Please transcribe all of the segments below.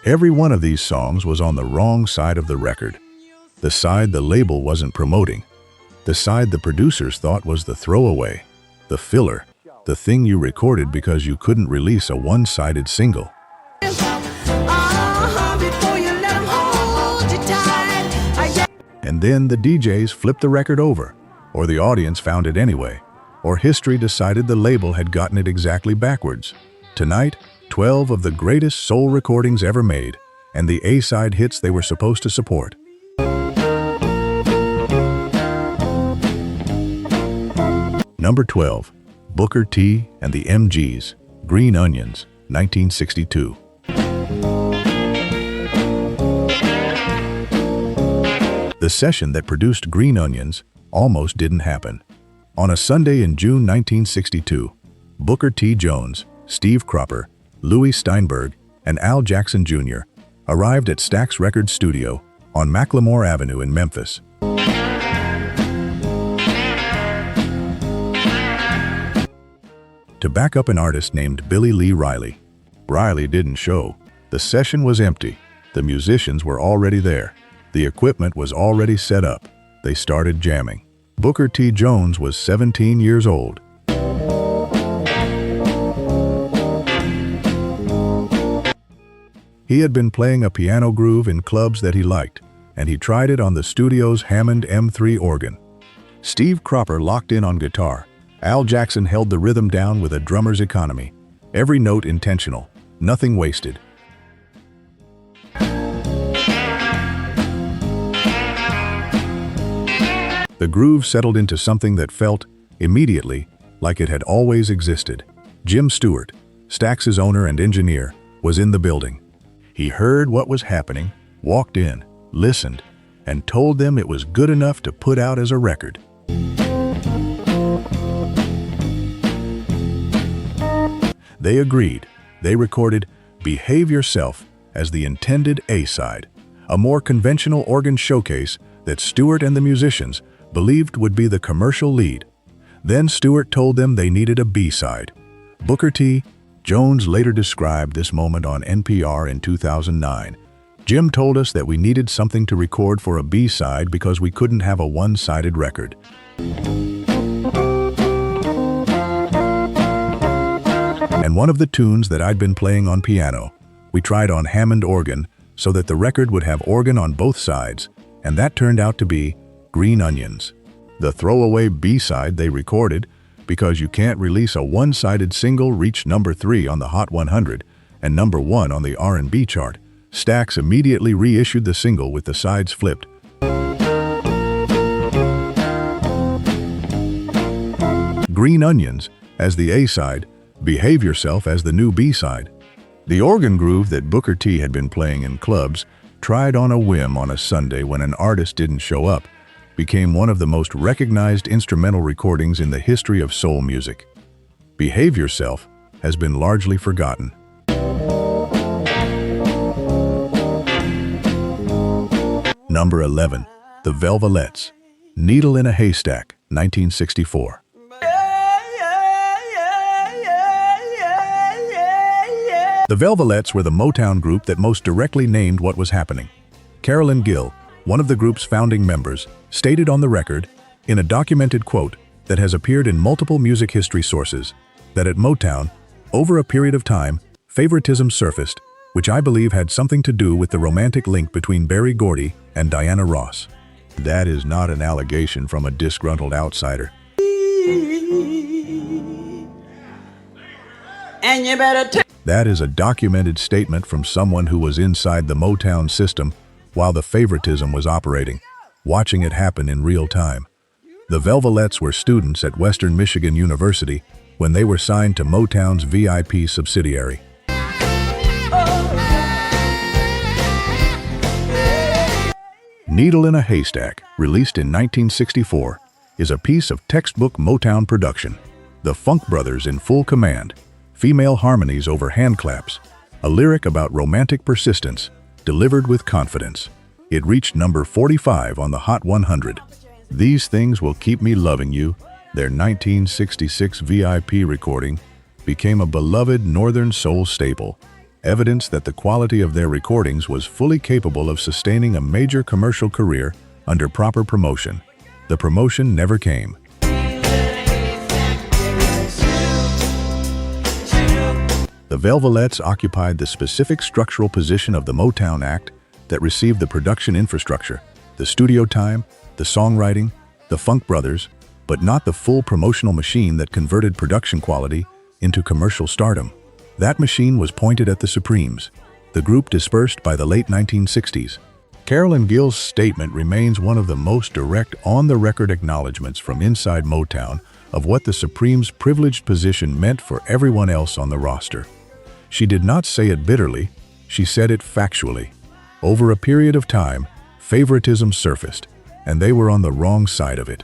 Every one of these songs was on the wrong side of the record. The side the label wasn't promoting. The side the producers thought was the throwaway, the filler, the thing you recorded because you couldn't release a one-sided single. And then the DJs flipped the record over, or the audience found it anyway, or history decided the label had gotten it exactly backwards. Tonight, 12 of the greatest soul recordings ever made, and the A-side hits they were supposed to support. Number 12, Booker T and the MGs, Green Onions, 1962. The session that produced Green Onions almost didn't happen. On a Sunday in June 1962, Booker T. Jones, Steve Cropper, Louis Steinberg, and Al Jackson Jr. arrived at Stax Records studio on McLemore Avenue in Memphis. To back up an artist named Billy Lee Riley. Riley didn't show. The session was empty. The musicians were already there. The equipment was already set up. They started jamming. Booker T. Jones was 17 years old. He had been playing a piano groove in clubs that he liked, and he tried it on the studio's Hammond M3 organ. Steve Cropper locked in on guitar. Al Jackson held the rhythm down with a drummer's economy. Every note intentional, nothing wasted. The groove settled into something that felt, immediately, like it had always existed. Jim Stewart, Stax's owner and engineer, was in the building. He heard what was happening, walked in, listened, and told them it was good enough to put out as a record. They agreed. They recorded Behave Yourself as the intended A-side, a more conventional organ showcase that Stewart and the musicians believed would be the commercial lead. Then Stewart told them they needed a B-side. Booker T. Jones later described this moment on NPR in 2009. Jim told us that we needed something to record for a B-side because we couldn't have a one-sided record. And one of the tunes that I'd been playing on piano, we tried on Hammond organ so that the record would have organ on both sides, and that turned out to be Green Onions, the throwaway B-side they recorded because you can't release a one-sided single reached number 3 on the Hot 100 and number 1 on the R&B chart. Stax immediately reissued the single with the sides flipped. Green Onions as the A-side, Behave Yourself as the new B-side. The organ groove that Booker T had been playing in clubs, tried on a whim on a Sunday when an artist didn't show up, became one of the most recognized instrumental recordings in the history of soul music. Behave Yourself has been largely forgotten. Number 11, The Velvelettes, Needle in a Haystack, 1964. The Velvelettes were the Motown group that most directly named what was happening. Carolyn Gill, one of the group's founding members, stated on the record, in a documented quote that has appeared in multiple music history sources, that at Motown, over a period of time, favoritism surfaced, which I believe had something to do with the romantic link between Berry Gordy and Diana Ross. That is not an allegation from a disgruntled outsider. And you better that is a documented statement from someone who was inside the Motown system while the favoritism was operating, watching it happen in real time. The Velvelettes were students at Western Michigan University when they were signed to Motown's VIP subsidiary. Needle in a Haystack, released in 1964, is a piece of textbook Motown production. The Funk Brothers in full command, female harmonies over hand claps, a lyric about romantic persistence, delivered with confidence. It reached number 45 on the Hot 100. These Things Will Keep Me Loving You, their 1966 VIP recording, became a beloved Northern soul staple. evidence that the quality of their recordings was fully capable of sustaining a major commercial career under proper promotion. The promotion never came. The Velvelettes occupied the specific structural position of the Motown act that received the production infrastructure, the studio time, the songwriting, the Funk Brothers, but not the full promotional machine that converted production quality into commercial stardom. That machine was pointed at the Supremes. The group dispersed by the late 1960s. Carolyn Gill's statement remains one of the most direct on-the-record acknowledgments from inside Motown of what the Supremes' privileged position meant for everyone else on the roster. She did not say it bitterly, she said it factually. Over a period of time, favoritism surfaced, and they were on the wrong side of it.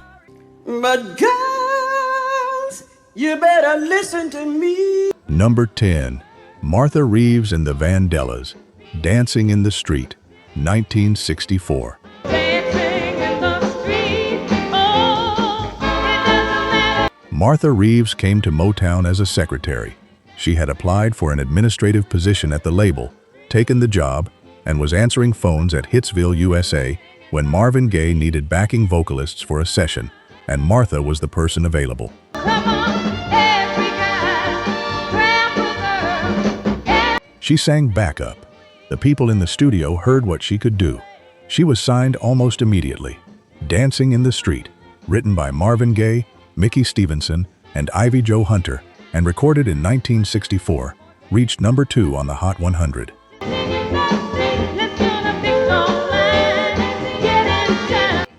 But girls, you better listen to me. Number 10. Martha Reeves and the Vandellas, Dancing in the Street, 1964. Dancing in the street, oh, it doesn't matter. Martha Reeves came to Motown as a secretary. She had applied for an administrative position at the label, taken the job, and was answering phones at Hitsville, USA, when Marvin Gaye needed backing vocalists for a session, and Martha was the person available. Come on, every guy, grab a girl. She sang backup. The people in the studio heard what she could do. She was signed almost immediately. Dancing in the Street, written by Marvin Gaye, Mickey Stevenson, and Ivy Jo Hunter, and recorded in 1964, reached number 2 on the Hot 100.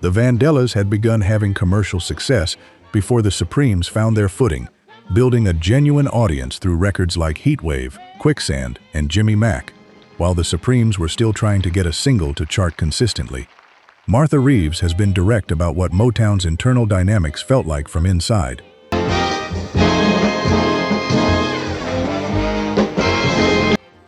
The Vandellas had begun having commercial success before the Supremes found their footing, building a genuine audience through records like Heatwave, Quicksand, and Jimmy Mack, while the Supremes were still trying to get a single to chart consistently. Martha Reeves has been direct about what Motown's internal dynamics felt like from inside.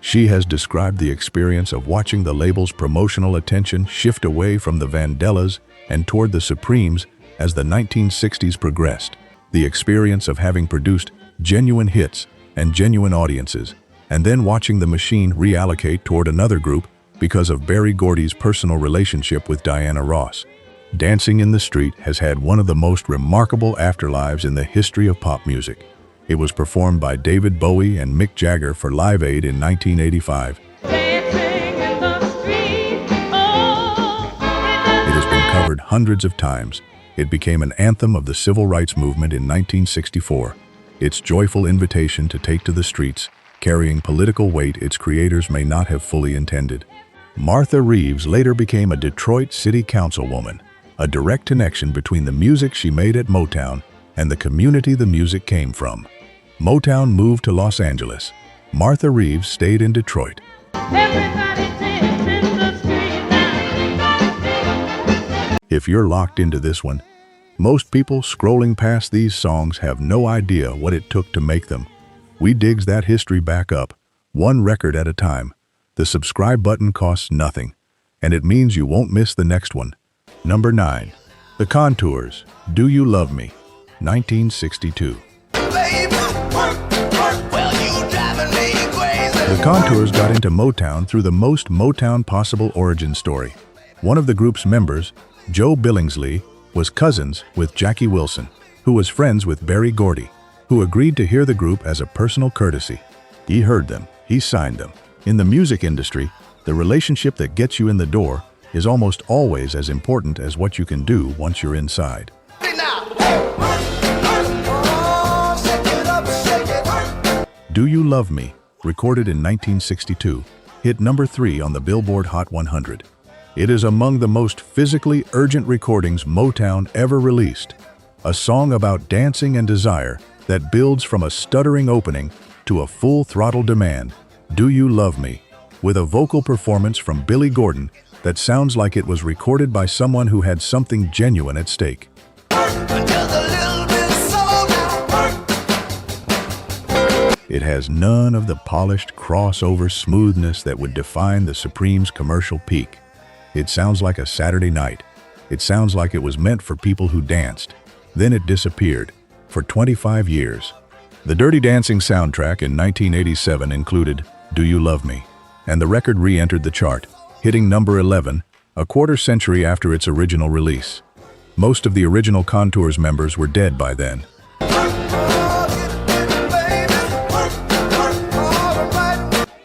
She has described the experience of watching the label's promotional attention shift away from the Vandellas and toward the Supremes as the 1960s progressed. The experience of having produced genuine hits and genuine audiences, and then watching the machine reallocate toward another group because of Berry Gordy's personal relationship with Diana Ross. Dancing in the Street has had one of the most remarkable afterlives in the history of pop music. It was performed by David Bowie and Mick Jagger for Live Aid in 1985. Dancing in the street, oh, It has been covered hundreds of times. It became an anthem of the civil rights movement in 1964. Its joyful invitation to take to the streets, carrying political weight its creators may not have fully intended. Martha Reeves later became a Detroit City Councilwoman, a direct connection between the music she made at Motown and the community the music came from. Motown moved to Los Angeles. Martha Reeves stayed in Detroit. everybody dance in the street now. If you're locked into this one, most people scrolling past these songs have no idea what it took to make them. We digs that history back up, one record at a time. The subscribe button costs nothing, and it means you won't miss the next one. Number 9. The Contours, Do You Love Me, 1962. The Contours got into Motown through the most Motown possible origin story. One of the group's members, Joe Billingsley, was cousins with Jackie Wilson, who was friends with Berry Gordy, who agreed to hear the group as a personal courtesy. He heard them, he signed them. In the music industry, the relationship that gets you in the door is almost always as important as what you can do once you're inside. Do You Love Me, recorded in 1962, hit number 3 on the Billboard Hot 100. It is among the most physically urgent recordings Motown ever released. A song about dancing and desire that builds from a stuttering opening to a full-throttle demand, Do You Love Me, with a vocal performance from Billy Gordon that sounds like it was recorded by someone who had something genuine at stake. It has none of the polished crossover smoothness that would define the Supremes' commercial peak. It sounds like a Saturday night. It sounds like it was meant for people who danced. Then it disappeared, for 25 years. The Dirty Dancing soundtrack in 1987 included Do You Love Me? And the record re-entered the chart, hitting number 11, a quarter century after its original release. Most of the original Contours members were dead by then.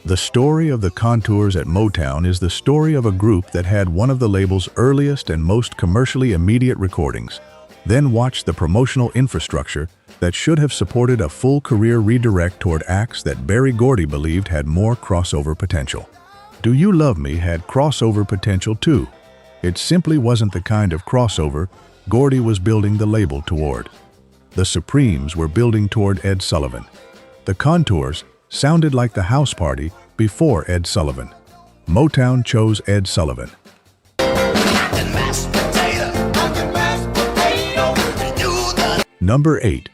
The story of the Contours at Motown is the story of a group that had one of the label's earliest and most commercially immediate recordings, then watched the promotional infrastructure that should have supported a full career redirect toward acts that Berry Gordy believed had more crossover potential. Do You Love Me had crossover potential too. It simply wasn't the kind of crossover Gordy was building the label toward. The Supremes were building toward Ed Sullivan. The Contours sounded like the house party before Ed Sullivan. Motown chose Ed Sullivan. Number 8.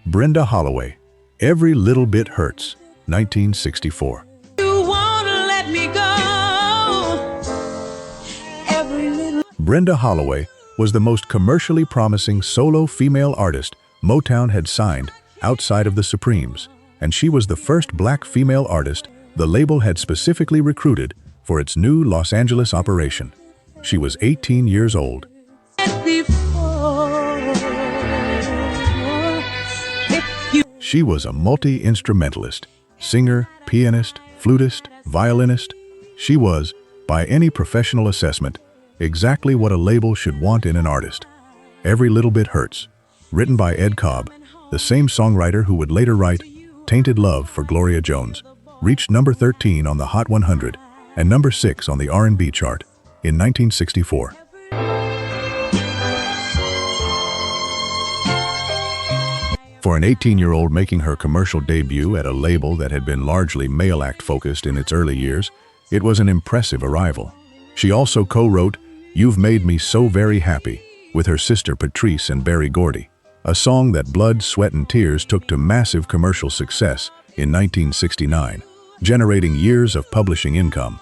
Brenda Holloway, Every Little Bit Hurts, 1964. Brenda Holloway was the most commercially promising solo female artist Motown had signed outside of the Supremes, and she was the first black female artist the label had specifically recruited for its new Los Angeles operation. She was 18 years old. She was a multi-instrumentalist, singer, pianist, flutist, violinist. She was, by any professional assessment, exactly what a label should want in an artist. Every Little Bit Hurts, written by Ed Cobb, the same songwriter who would later write Tainted Love for Gloria Jones, reached number 13 on the Hot 100 and number 6 on the R&B chart in 1964. For an 18-year-old making her commercial debut at a label that had been largely male act focused in its early years, it was an impressive arrival. She also co-wrote You've Made Me So Very Happy with her sister Patrice and Berry Gordy, a song that Blood, Sweat and Tears took to massive commercial success in 1969, generating years of publishing income.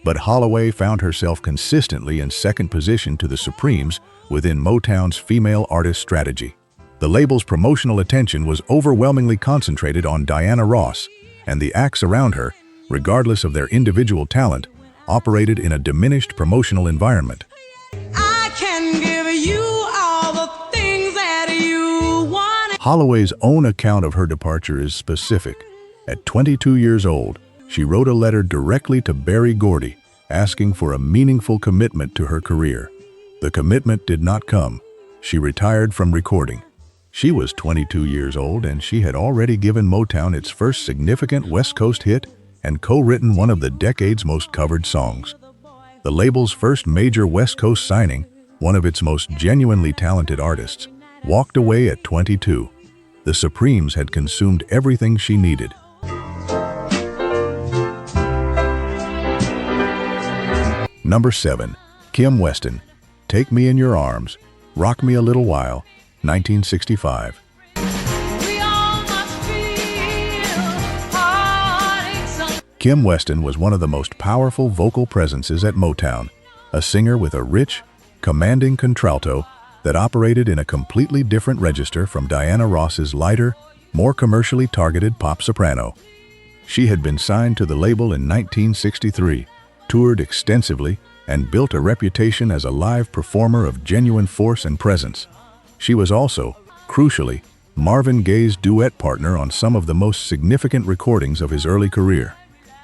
But Holloway found herself consistently in second position to the Supremes within Motown's female artist strategy. The label's promotional attention was overwhelmingly concentrated on Diana Ross, and the acts around her, regardless of their individual talent, operated in a diminished promotional environment. I can give you all the things that you want. Holloway's own account of her departure is specific. At 22 years old, she wrote a letter directly to Berry Gordy asking for a meaningful commitment to her career. The commitment did not come. She retired from recording. She was 22 years old and she had already given Motown its first significant West Coast hit and co-written one of the decade's most covered songs. The label's first major West Coast signing, one of its most genuinely talented artists, walked away at 22. The Supremes had consumed everything she needed. Number 7. Kim Weston, Take Me in Your Arms, Rock Me a Little While, 1965. Kim Weston was one of the most powerful vocal presences at Motown, a singer with a rich, commanding contralto that operated in a completely different register from Diana Ross's lighter, more commercially targeted pop soprano. She had been signed to the label in 1963, toured extensively, and built a reputation as a live performer of genuine force and presence. She was also, crucially, Marvin Gaye's duet partner on some of the most significant recordings of his early career.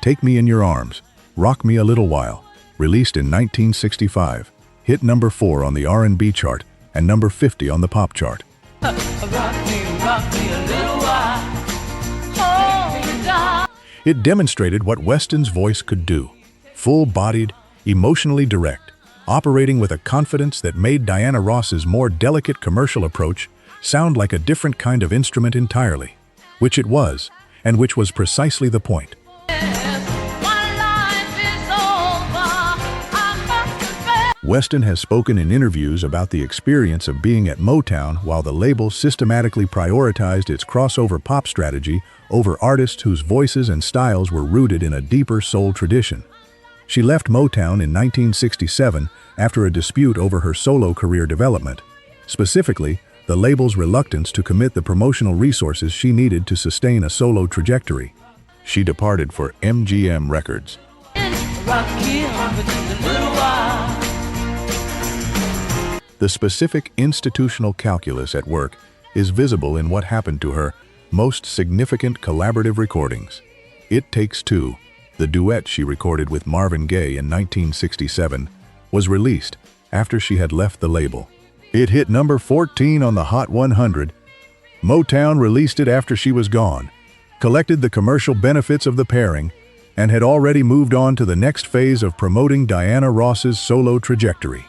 Take Me in Your Arms, Rock Me a Little While, released in 1965, hit number 4 on the R&B chart and number 50 on the pop chart. Rock me a little while. Oh, It demonstrated what Weston's voice could do. Full-bodied, emotionally direct, operating with a confidence that made Diana Ross's more delicate commercial approach sound like a different kind of instrument entirely, which it was, and which was precisely the point. Weston has spoken in interviews about the experience of being at Motown while the label systematically prioritized its crossover pop strategy over artists whose voices and styles were rooted in a deeper soul tradition. She left Motown in 1967 after a dispute over her solo career development. Specifically, the label's reluctance to commit the promotional resources she needed to sustain a solo trajectory. She departed for MGM Records. The specific institutional calculus at work is visible in what happened to her most significant collaborative recordings. It Takes Two, the duet she recorded with Marvin Gaye in 1967, was released after she had left the label. It hit number 14 on the Hot 100. Motown released it after she was gone, collected the commercial benefits of the pairing, and had already moved on to the next phase of promoting Diana Ross's solo trajectory.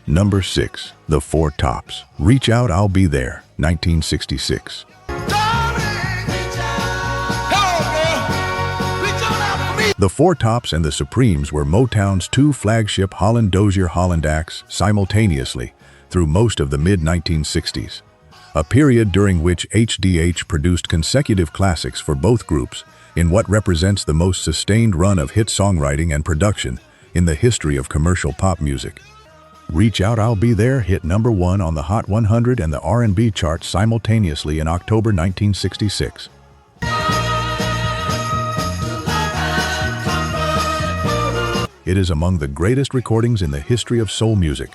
Number 6, The Four Tops, Reach Out, I'll Be There, 1966. The Four Tops and the Supremes were Motown's two flagship Holland-Dozier-Holland acts simultaneously through most of the mid-1960s, a period during which HDH produced consecutive classics for both groups in what represents the most sustained run of hit songwriting and production in the history of commercial pop music. Reach Out, I'll Be There hit number 1 on the Hot 100 and the R&B charts simultaneously in October 1966. It is among the greatest recordings in the history of soul music.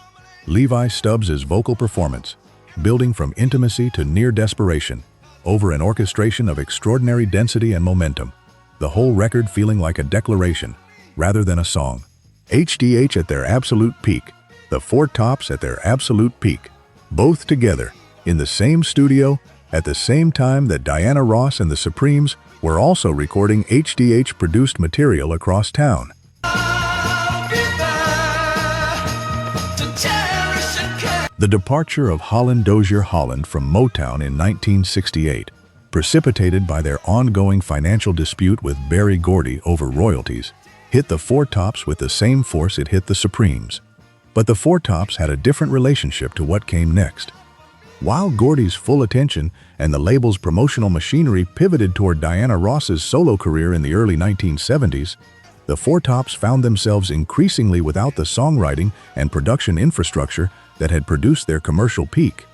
Levi Stubbs' vocal performance, building from intimacy to near desperation, over an orchestration of extraordinary density and momentum, the whole record feeling like a declaration, rather than a song. HDH at their absolute peak, the Four Tops at their absolute peak, both together, in the same studio, at the same time that Diana Ross and the Supremes were also recording HDH-produced material across town. The departure of Holland-Dozier-Holland from Motown in 1968, precipitated by their ongoing financial dispute with Berry Gordy over royalties, hit the Four Tops with the same force it hit the Supremes. But the Four Tops had a different relationship to what came next. While Gordy's full attention and the label's promotional machinery pivoted toward Diana Ross's solo career in the early 1970s, the Four Tops found themselves increasingly without the songwriting and production infrastructure that had produced their commercial peak.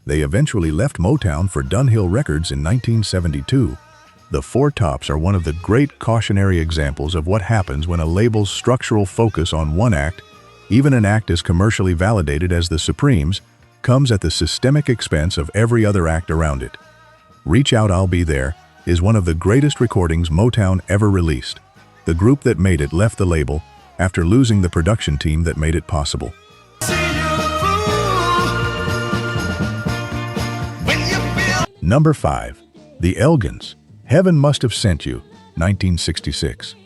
They eventually left Motown for Dunhill Records in 1972. The Four Tops are one of the great cautionary examples of what happens when a label's structural focus on one act, even an act as commercially validated as the Supremes, comes at the systemic expense of every other act around it. Reach Out, I'll Be There is one of the greatest recordings Motown ever released. The group that made it left the label after losing the production team that made it possible. Number 5, The Elgins, Heaven Must Have Sent You, 1966.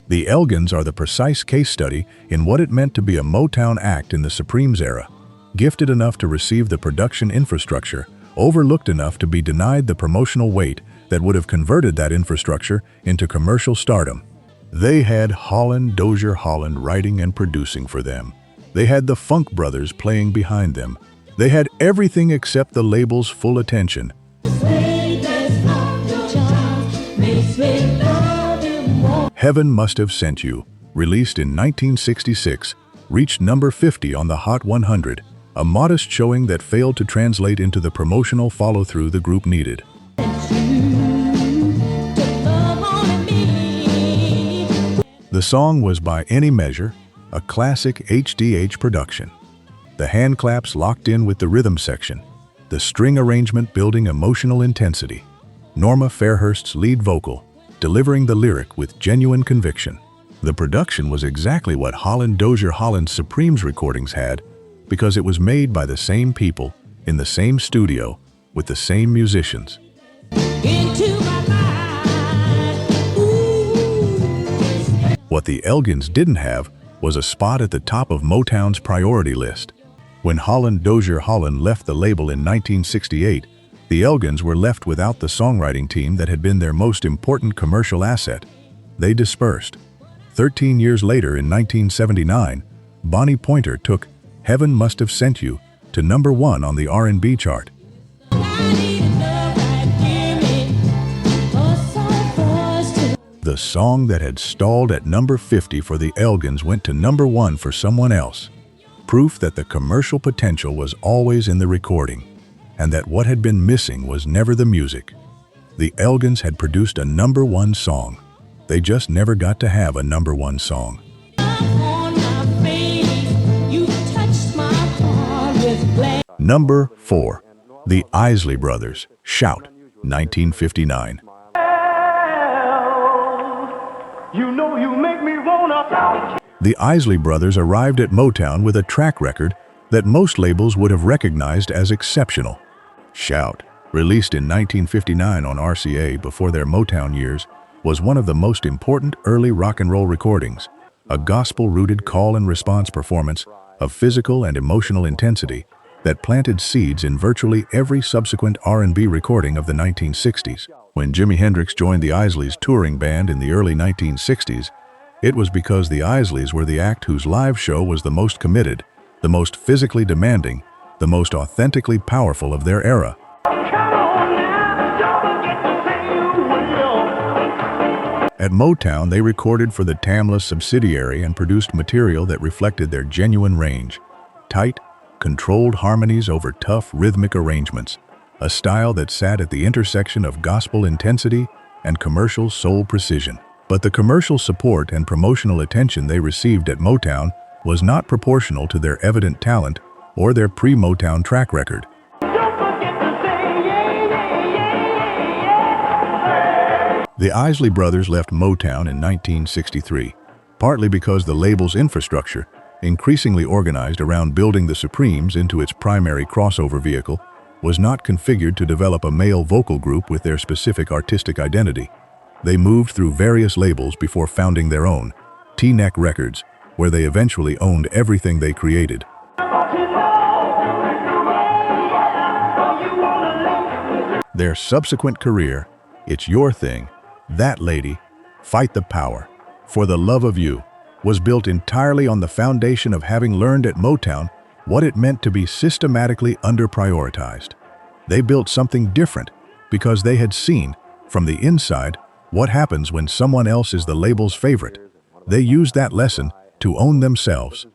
The Elgins are the precise case study in what it meant to be a Motown act in the Supremes era, gifted enough to receive the production infrastructure, overlooked enough to be denied the promotional weight that would have converted that infrastructure into commercial stardom. They had Holland-Dozier-Holland writing and producing for them. They had the Funk Brothers playing behind them. They had everything except the label's full attention. Heaven Must Have Sent You, released in 1966, reached number 50 on the Hot 100, a modest showing that failed to translate into the promotional follow-through the group needed. The song was by any measure a classic HDH production. The hand claps locked in with the rhythm section, the string arrangement building emotional intensity, Norma Fairhurst's lead vocal, delivering the lyric with genuine conviction. The production was exactly what Holland-Dozier-Holland's Supremes recordings had, because it was made by the same people, in the same studio, with the same musicians. What the Elgins didn't have was a spot at the top of Motown's priority list. When Holland-Dozier-Holland left the label in 1968, the Elgins were left without the songwriting team that had been their most important commercial asset. They dispersed. 13 years later, in 1979, Bonnie Pointer took Heaven Must Have Sent You to number 1 on the R&B chart. The song that had stalled at number 50 for the Elgins went to number 1 for someone else. Proof that the commercial potential was always in the recording, and that what had been missing was never the music. The Elgins had produced a number 1 song. They just never got to have a number 1 song. Number 4. The Isley Brothers, Shout, 1959. You know you make me wanna shout. The Isley Brothers arrived at Motown with a track record that most labels would have recognized as exceptional. Shout, released in 1959 on RCA before their Motown years, was one of the most important early rock and roll recordings, a gospel-rooted call-and-response performance of physical and emotional intensity that planted seeds in virtually every subsequent R&B recording of the 1960s. When Jimi Hendrix joined the Isleys' touring band in the early 1960s, it was because the Isleys were the act whose live show was the most committed, the most physically demanding, the most authentically powerful of their era. At Motown, they recorded for the Tamla subsidiary and produced material that reflected their genuine range. Tight, controlled harmonies over tough rhythmic arrangements, a style that sat at the intersection of gospel intensity and commercial soul precision. But the commercial support and promotional attention they received at Motown was not proportional to their evident talent or their pre-Motown track record. The Isley Brothers left Motown in 1963, partly because the label's infrastructure, increasingly organized around building the Supremes into its primary crossover vehicle, was not configured to develop a male vocal group with their specific artistic identity. They moved through various labels before founding their own, T-Neck Records, where they eventually owned everything they created. Their subsequent career, It's Your Thing, That Lady, Fight the Power, For the Love of You, was built entirely on the foundation of having learned at Motown what it meant to be systematically under-prioritized. They built something different because they had seen, from the inside, what happens when someone else is the label's favorite. They used that lesson to own themselves.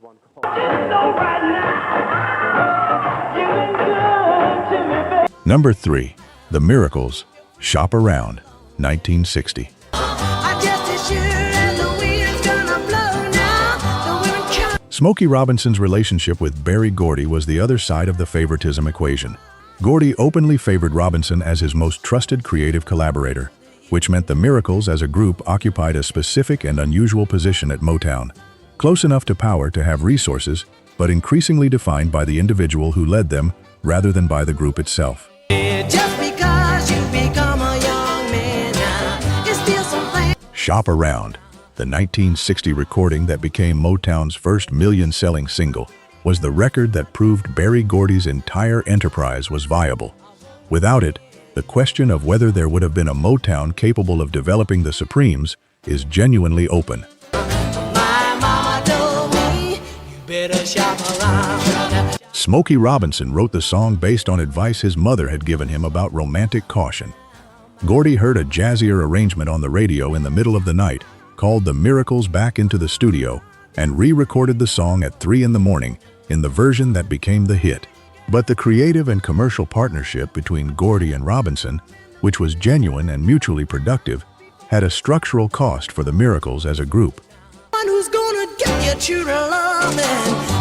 Number 3. The Miracles, Shop Around, 1960. Smokey Robinson's relationship with Berry Gordy was the other side of the favoritism equation. Gordy openly favored Robinson as his most trusted creative collaborator, which meant the Miracles as a group occupied a specific and unusual position at Motown, close enough to power to have resources, but increasingly defined by the individual who led them rather than by the group itself. Just because you become a young man now, it's still something. Shop Around, the 1960 recording that became Motown's first million-selling single, was the record that proved Berry Gordy's entire enterprise was viable. Without it, the question of whether there would have been a Motown capable of developing the Supremes is genuinely open. My mama told me, you better shop around. Smokey Robinson wrote the song based on advice his mother had given him about romantic caution. Gordy heard a jazzier arrangement on the radio in the middle of the night, called the Miracles back into the studio, and re-recorded the song at 3 in the morning in the version that became the hit. But the creative and commercial partnership between Gordy and Robinson, which was genuine and mutually productive, had a structural cost for the Miracles as a group. Who's gonna get your children loving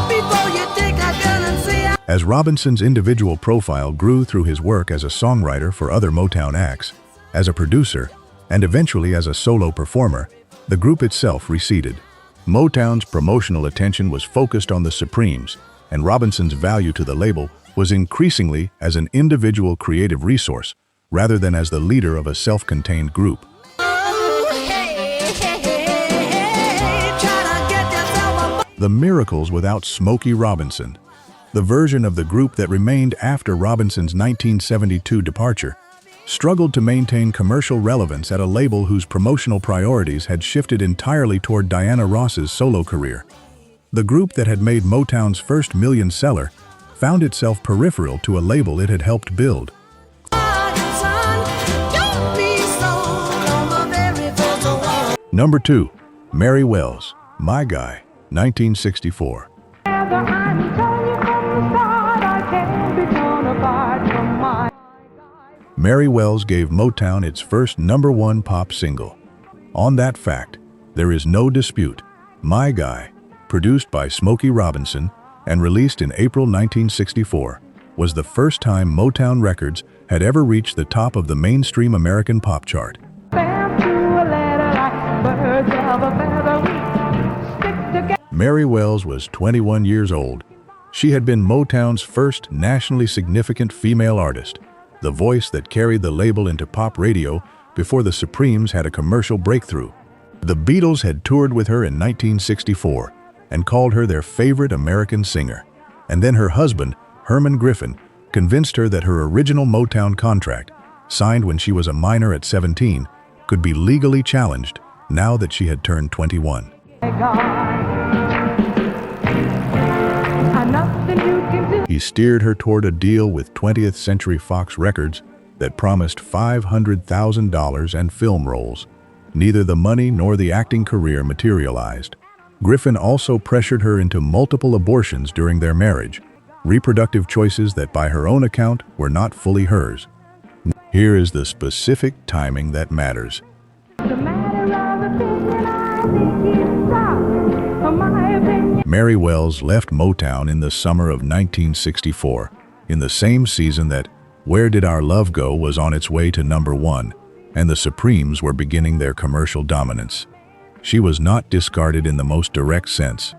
before you take a gun and say As Robinson's individual profile grew through his work as a songwriter for other Motown acts, as a producer, and eventually as a solo performer, the group itself receded. Motown's promotional attention was focused on the Supremes, and Robinson's value to the label was increasingly as an individual creative resource rather than as the leader of a self-contained group. The Miracles without Smokey Robinson, the version of the group that remained after Robinson's 1972 departure, struggled to maintain commercial relevance at a label whose promotional priorities had shifted entirely toward Diana Ross's solo career. The group that had made Motown's first million seller found itself peripheral to a label it had helped build. Number 2. Mary Wells, My Guy, 1964. Mary Wells gave Motown its first #1 pop single. On that fact, there is no dispute. My Guy, produced by Smokey Robinson and released in April 1964, was the first time Motown Records had ever reached the top of the mainstream American pop chart. Mary Wells was 21 years old. She had been Motown's first nationally significant female artist, the voice that carried the label into pop radio before the Supremes had a commercial breakthrough. The Beatles had toured with her in 1964 and called her their favorite American singer. And then her husband, Herman Griffin, convinced her that her original Motown contract, signed when she was a minor at 17, could be legally challenged now that she had turned 21. He steered her toward a deal with 20th Century Fox Records that promised $500,000 and film roles. Neither the money nor the acting career materialized. Griffin also pressured her into multiple abortions during their marriage, reproductive choices that by her own account were not fully hers. Here is the specific timing that matters. Mary Wells left Motown in the summer of 1964, in the same season that Where Did Our Love Go was on its way to #1, and the Supremes were beginning their commercial dominance. She was not discarded in the most direct sense,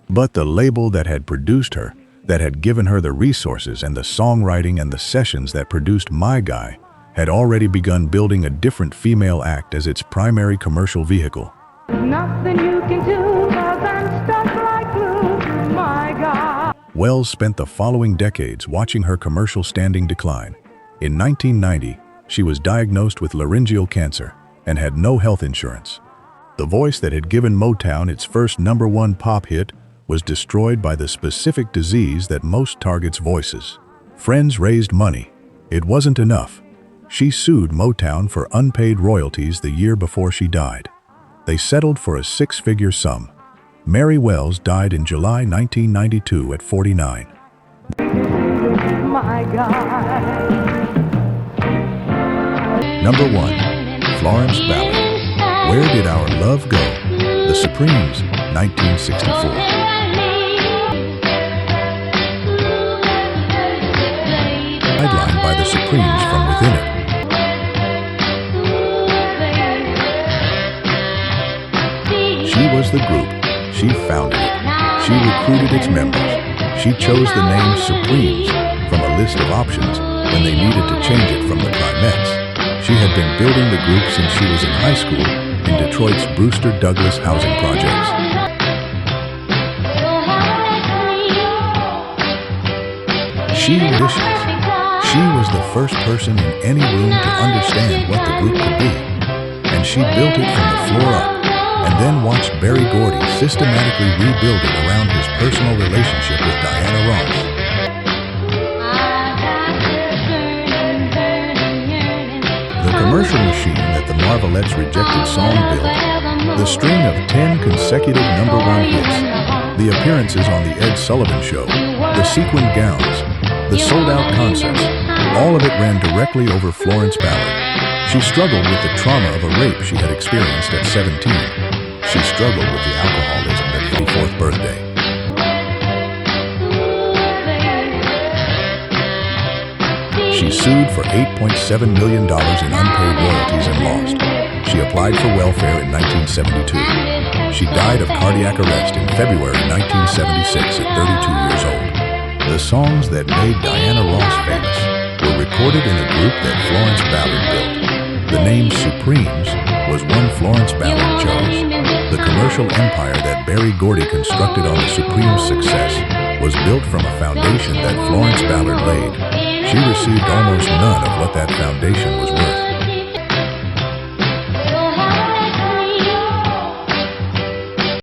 but the label that had produced her, that had given her the resources and the songwriting and the sessions that produced My Guy, had already begun building a different female act as its primary commercial vehicle. Nothing you can do, 'cause I'm stuck like glue, my God. Wells spent the following decades watching her commercial standing decline. In 1990, she was diagnosed with laryngeal cancer and had no health insurance. The voice that had given Motown its first #1 pop hit was destroyed by the specific disease that most targets voices. Friends raised money. It wasn't enough. She sued Motown for unpaid royalties the year before she died. They settled for a 6-figure sum. Mary Wells died in July 1992 at 49. My God. Number 1. Florence Ballard, Where Did Our Love Go? The Supremes, 1964. Sidelined by the Supremes from within it. She was the group. She founded it. She recruited its members. She chose the name Supremes from a list of options when they needed to change it from the Primettes. She had been building the group since she was in high school in Detroit's Brewster Douglas housing projects. She auditions. She was the first person in any room to understand what the group could be, and she built it from the floor up, and then watched Berry Gordy systematically rebuild it around his personal relationship with Diana Ross. The commercial machine that the Marvelettes' rejected song built, the string of 10 consecutive #1 hits, the appearances on The Ed Sullivan Show, the sequined gowns, the sold-out concerts, all of it ran directly over Florence Ballard. She struggled with the trauma of a rape she had experienced at 17. She struggled with the alcoholism that 44th birthday. She sued for $8.7 million in unpaid royalties and lost. She applied for welfare in 1972. She died of cardiac arrest in February 1976 at 32 years old. The songs that made Diana Ross famous were recorded in a group that Florence Ballard built. The name Supremes was one Florence Ballard chose. The commercial empire that Berry Gordy constructed on the Supremes' success was built from a foundation that Florence Ballard laid. She received almost none of what that foundation was worth.